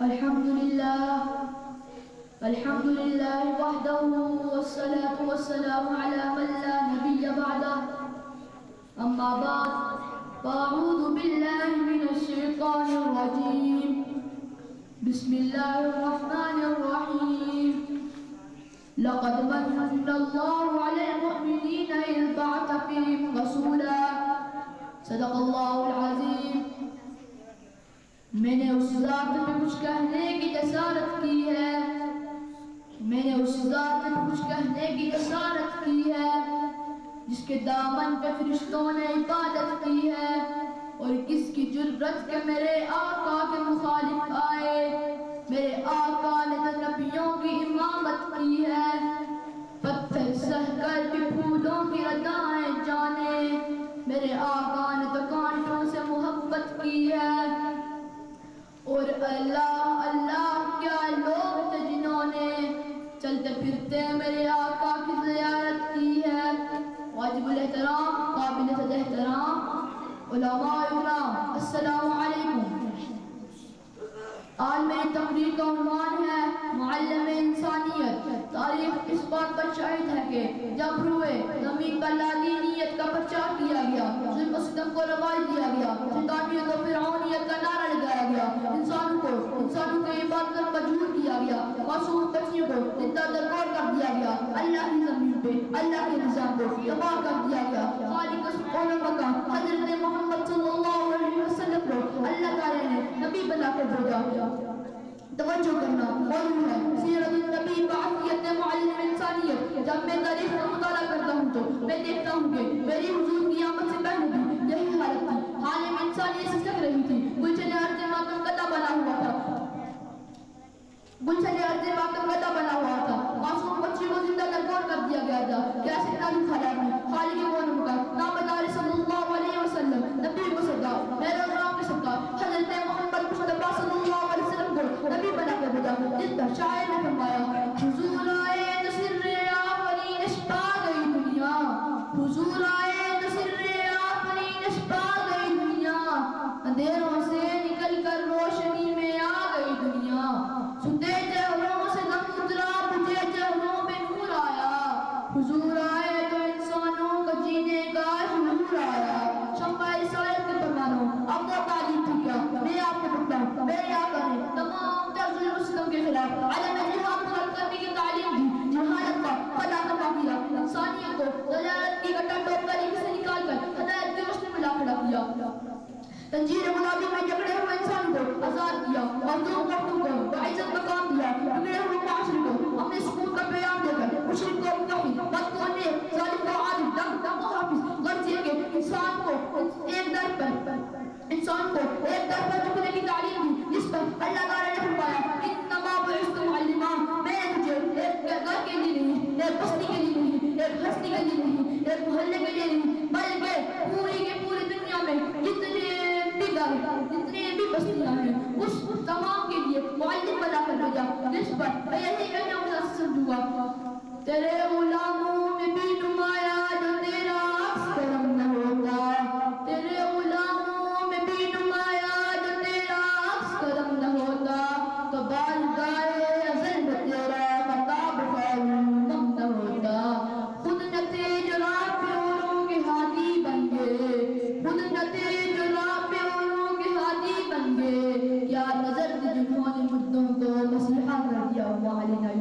الحمد لله وحده والصلاة والسلام على من لا نبي بعده أما بعد فأعوذ بالله من الشيطان الرجيم بسم الله الرحمن الرحيم لقد من الله على المؤمنين إذ بعث فيهم رسولا صدق الله العظيم. میں نے اس ذات پہ کچھ کہنے کی جسارت کی ہے جس کے دامن پہ فرشتوں نے عبادت کی ہے اور کس کی جرت کہ میرے آقا کے مخالف آئے. میرے آقا نے تو نبیوں کی امامت کی ہے. پتھر سہ کر بھی پھولوں کی ردائیں جانے. میرے آقا نے تو کانٹوں سے محبت کی ہے. اور اللہ اللہ کیا لوگ تھے جنہوں نے چلتے پھرتے میرے آقا کی زیارت کی ہے. واجب الاحترام قابل صد احترام علماء اکرام السلام علیکم. آج میری تقریر کا عنوان ہے معلم انسانیت. تاریخ اس بات پر شاہد ہے کہ جب روئے زمین پر لادینیت کا پرچار کیا گیا, ظلم و ستم کو رواج دیا گیا, شیطانیت و فرعونیت کا نعرہ لگایا گیا, انسانوں کو عبادت پر مجبور کیا گیا, معصوم بچیوں کو زندہ درگور کر دیا گیا, اللہ کی زمین پہ اللہ کے نظام کو تباہ کر دیا گیا. خالق سبحانہ وتعالی حضرت محمد صلی اللہ علیہ وسلم کو اللہ تعالی نے نبی بنا کر بھیجا. توجہ کرنا موضوع ہے سیرت النبی بعثیت معلم انسانیت. جب میں تاریخ کا مطالعہ کرتا ہوں تو میں دیکھتا ہوں کہ میری حضور کی آمد سے پہلے بھی یہی حالت تھی. عالم انسانیت سے سک رہی تھی. گلشن ارض ماتم قطع بنا ہوا تھا. معصوم بچی کو زندہ درگور کر دیا گیا تھا. کیسے نازک حالات میں خالق کون کا نامدار صلی اللہ علیہ وسلم نبی کو صدا میرا نام کے صدقہ حضرت محمد مصطفیٰ صلی اللہ علیہ وسلم کو نبی بنا کر بھیجا. جس پر شاعر نے فرمایا حضور آئے تو سر آفرین اشپا گئی دنیا. حضور آئے تو سر آفرین اشپا گئی دنیا. اندھیروں سے نکل کر روشنی میں آ گئی دنیا. ستے چہروں سے غم اترا بجھے چہروں پہ نور آیا. حضور آئے تو انسانوں کو جینے کا شعور آیا. شمع رسالت کے پروانوں اب وہ تعلیم تھی کیا میں آپ کو بتاؤں. میرے آقا نے تمام ظلم و ستم کے خلاف عالم جہاد خلق کرنے کی تعلیم دی. جہالت کا فلاح کیا. انسانیت کو ضلالت کی گٹا ٹوپ طریقے سے نکال کر ہدایت کی روشنی میں لا کھڑا کیا. تنجیر غلامی میں جکڑے ہوئے انسان کو آزاد کیا. مظلوم مخلوق کو بعزت مقام دیا. بگڑے ہوئے معاشرے کو اپنے سکون کا پیغام دے کر مشرک کو متحد بد کو نیک ظالم کو عادل دم و حافظ غرض یہ کہ انسان کو ایک در پر جھکنے کی تعلیم دی. جس پر اللہ تعالی نے فرمایا انما بعثت معلما. میں تجھے ایک گھر کے لیے نہیں, ایک بستی کے لیے نہیں, ایک ہستی کے لیے نہیں, ایک محلے کے لیے نہیں, بلکہ پوری کے پوری دنیا میں جتنے بھی بستیاں ہیں اس تمام کے لیے معلم بنا کر بھیجا. جس پر میں یہی کہنا مجھے سمجھوں گا تیرے غلاموں میں بھی نمایا جو تیرا عکس کرم نہ ہوتا. تیرے غلاموں میں بھی نمایا جو تیرا عکس کرم نہ ہوتا. تو بارگاہ ازل میں تیرا خطاب خالم نہ ہوتا. خود نہ تیج راہ پہ اوروں کے ہادی بن گئے. خود نہ تیج راہ پہ اوروں کے ہادی بن گئے. کیا نظر تھی جنہوں نے مردوں کو مسیحا کر دیا. وعلینا